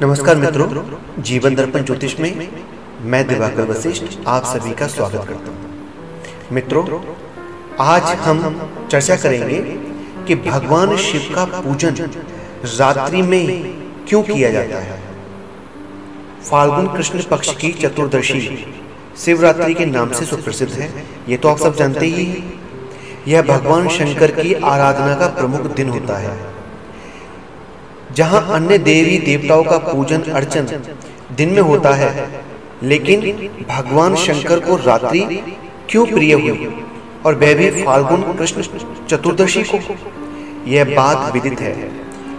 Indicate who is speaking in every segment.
Speaker 1: नमस्कार मित्रों, जीवन दर्पण ज्योतिष में मैं दिवाकर वशिष्ठ आप सभी का स्वागत करता हूँ। मित्रों, आज हम चर्चा करेंगे कि भगवान शिव का पूजन रात्रि में क्यों किया जाता है। फाल्गुन कृष्ण पक्ष की चतुर्दशी शिवरात्रि के नाम से सुप्रसिद्ध है, ये तो आप सब जानते ही हैं। यह भगवान शंकर की आराधना का प्रमुख दिन होता है, जहां अन्य देवी देवताओं का पूजन अर्चन दिन में होता है, लेकिन भगवान शंकर को रात्रि क्यों प्रिय हुई और वह भी फाल्गुन कृष्ण चतुर्दशी को। यह बात विदित है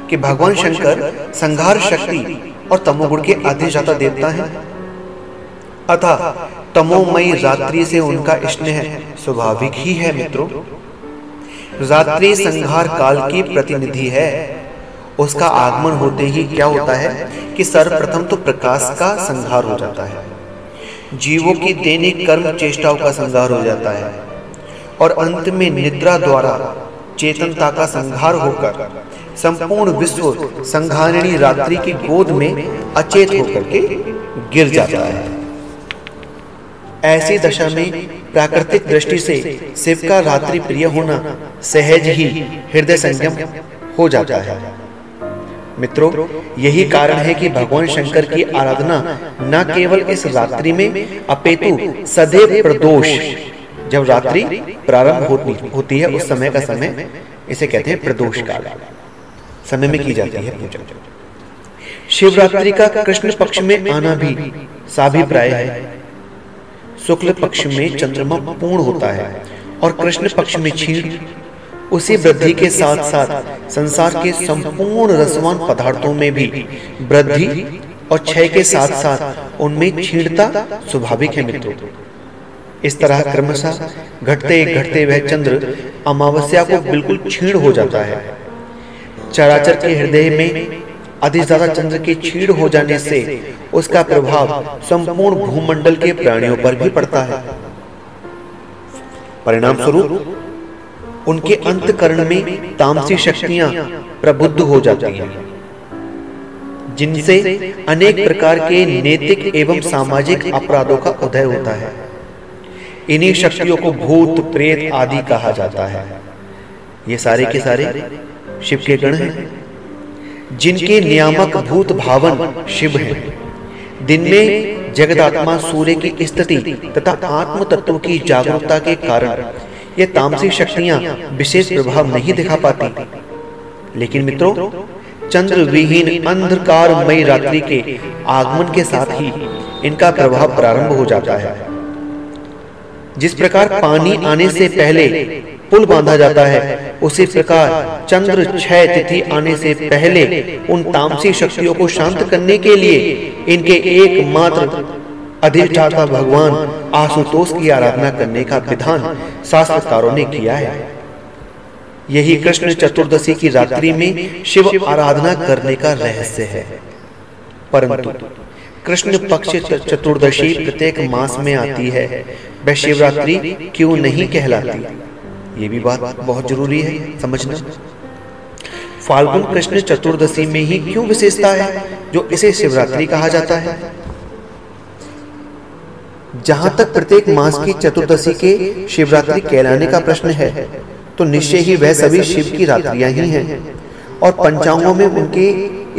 Speaker 1: कि भगवान शंकर संहार शक्ति और तमोगुण के अधिष्ठाता देवता हैं, अतः तमोमयी रात्रि से उनका स्नेह स्वाभाविक ही है। मित्रों, रात्रि संहार काल की प्रतिनिधि है। उसका आगमन होते ही क्या होता है कि सर्वप्रथम तो प्रकाश का संहार हो जाता है, जीवों की दैनिक कर्म चेष्टाओं का संहार हो जाता है और अंत में निद्रा द्वारा चेतनता का संहार होकर संपूर्ण विश्व संहारिणी रात्रि की गोद में अचेत होकर के गिर जाता है। ऐसी दशा में प्राकृतिक दृष्टि से शिव का रात्रि प्रिय होना सहज ही हृदय संयम हो जाता है। मित्रों, यही कारण है कि भगवान शंकर की आराधना न केवल इस रात्रि में अपितु सदैव प्रदोष, जब रात्रि प्रारंभ होती है उस समय का समय इसे कहते हैं प्रदोष काल, समय में की जाती है पूजा। शिवरात्रि का कृष्ण पक्ष में आना भी साभिप्राय है। शुक्ल पक्ष में चंद्रमा पूर्ण होता है और कृष्ण पक्ष में क्षीण। उसी वृद्धि के साथ साथ संसार के संपूर्ण रसवान पदार्थों में भी वृद्धि और क्षय के साथ साथ उनमें क्षीणता स्वाभाविक है। मित्रों, इस तरह क्रमशः घटते घटते वह चंद्र अमावस्या को बिल्कुल क्षीण हो जाता है। चराचर के हृदय में अधिष्ठाता चंद्र के क्षीण हो जाने से उसका प्रभाव संपूर्ण भूमंडल के प्राणियों पर भी पड़ता है। परिणाम स्वरूप उनके अंतकरण में तामसी शक्तियां प्रबुद्ध हो जाती हैं, जिनसे अनेक प्रकार के नैतिक एवं सामाजिक अपराधों का उदय होता है। इन्हीं शक्तियों को भूत प्रेत आदि कहा जाता है। ये सारे के सारे शिव के गण हैं, जिनके नियामक भूत भावन शिव हैं। दिन में जगदात्मा सूर्य की स्थिति तथा आत्म तत्व की जागरूकता के कारण ये तामसी शक्तियां विशेष प्रभाव नहीं दिखा पाती, लेकिन मित्रों, चंद्र विहीन अंधकारमयी रात्रि के आगमन के साथ ही इनका प्रभाव प्रारंभ हो जाता है। जिस प्रकार पानी आने से पहले पुल बांधा जाता है, उसी प्रकार चंद्र क्षय तिथि आने से पहले उन तामसी शक्तियों को शांत करने के लिए इनके एकमात्र अधिष्ठाता भगवान आशुतोष की आराधना करने का विधान शास्त्रकारों ने किया है। यही कृष्ण चतुर्दशी की रात्रि में शिव आराधना करने का रहस्य है। परंतु कृष्ण पक्ष चतुर्दशी प्रत्येक मास में आती है, वह शिवरात्रि क्यों नहीं कहलाती? ये भी बात बहुत जरूरी है समझना। फाल्गुन कृष्ण चतुर्दशी में ही क्यों विशेषता है जो इसे शिवरात्रि कहा जाता है? जहां तक प्रत्येक मास की चतुर्दशी के शिवरात्रि कहलाने का प्रश्न है, तो निश्चय ही वह सभी शिव की रात्रियां ही हैं और पंचांगों में उनके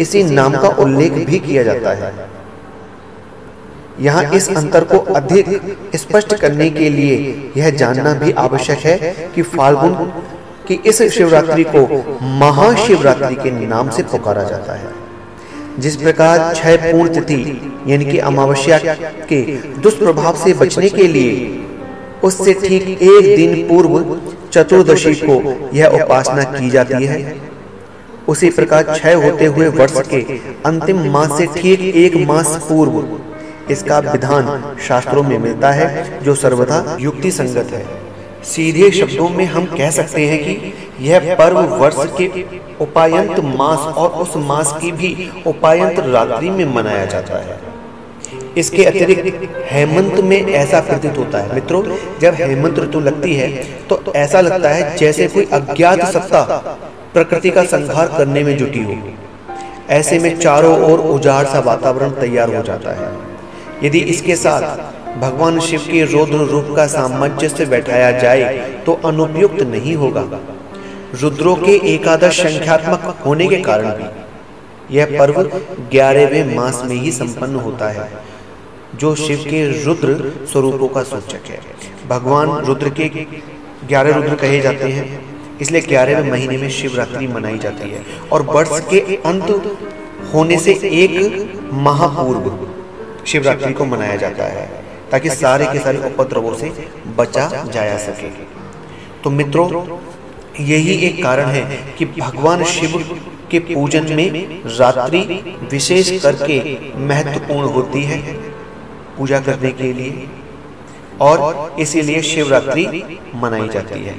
Speaker 1: इसी नाम का उल्लेख भी किया जाता है। यहाँ इस अंतर को अधिक स्पष्ट करने के लिए यह जानना भी आवश्यक है कि फाल्गुन की इस शिवरात्रि को महाशिवरात्रि के नाम से पुकारा जाता है। जिस प्रकार क्षय पूर्ण तिथि यानी कि अमावस्या के दुष्प्रभाव से बचने के लिए उससे ठीक एक दिन पूर्व चतुर्दशी को यह उपासना की जाती है, उसी प्रकार क्षय होते हुए वर्ष के अंतिम मास से ठीक एक मास पूर्व इसका विधान शास्त्रों में मिलता है, जो सर्वथा युक्ति संगत है। सीधे शब्दों में हम कह सकते हैं कि यह पर्व वर्ष के उपायंत मास और उस मास की भी उपायंत रात्रि में मनाया जाता है। इसके अतिरिक्त हेमंत में ऐसा प्रतीत होता है। मित्रों, जब हेमंत ऋतु लगती है तो ऐसा लगता है जैसे कोई अज्ञात सत्ता प्रकृति का संहार करने में जुटी हो। ऐसे में चारों ओर उजाड़ सा वातावरण तैयार हो जाता है। यदि इसके साथ भगवान शिव के रौद्र रूप का सामंजस्य बैठाया जाए तो अनुपयुक्त नहीं होगा। रुद्रों के एकादश संख्यात्मक होने के कारण भी यह पर्व 11वें मास में ही संपन्न होता है, जो शिव के रुद्र स्वरूपों का सूचक है। भगवान रुद्र के 11 रुद्र कहे जाते हैं, इसलिए 11वें महीने में शिवरात्रि मनाई जाती है और वर्ष के अंत होने से एक माह पूर्व शिवरात्रि को मनाया जाता है, ताकि सारे के सारे उपद्रवों से बचा जाया सके। तो मित्रों, यही एक कारण है कि भगवान शिव के पूजन में रात्रि विशेष करके महत्वपूर्ण होती है पूजा करने के लिए, और इसीलिए शिवरात्रि मनाई जाती है।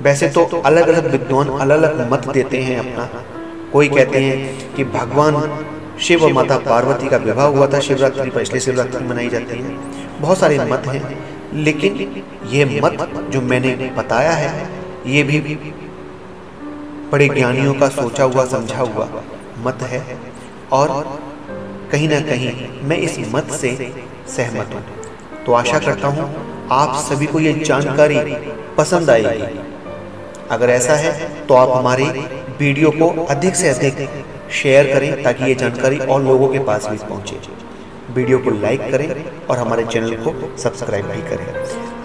Speaker 1: वैसे तो अलग अलग विद्वान अलग अलग मत देते हैं अपना। कोई कहते हैं कि भगवान शिव और माता पार्वती का विवाह हुआ था शिवरात्रि पर, इसलिए शिवरात्रि मनाई जाती है। बहुत सारे मत हैं, लेकिन ये मत जो मैंने बताया है ये भी बड़े ज्ञानियों का सोचा हुआ समझा हुआ मत है, और कहीं ना कहीं मैं इस मत से सहमत हूँ। तो आशा करता हूँ आप सभी को ये जानकारी पसंद आएगी। अगर ऐसा है तो आप हमारे वीडियो को अधिक से अधिक शेयर करें, ताकि ये जानकारी और लोगों के पास भी पहुंचे। वीडियो को लाइक करें और हमारे चैनल को सब्सक्राइब भी करें।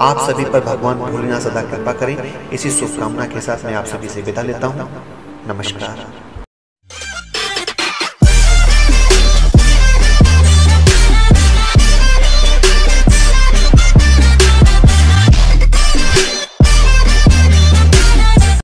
Speaker 1: आप सभी पर भगवान भोलेनाथ सदा कृपा करें। इसी शुभकामना के साथ मैं आप सभी से विदा लेता हूँ। नमस्कार।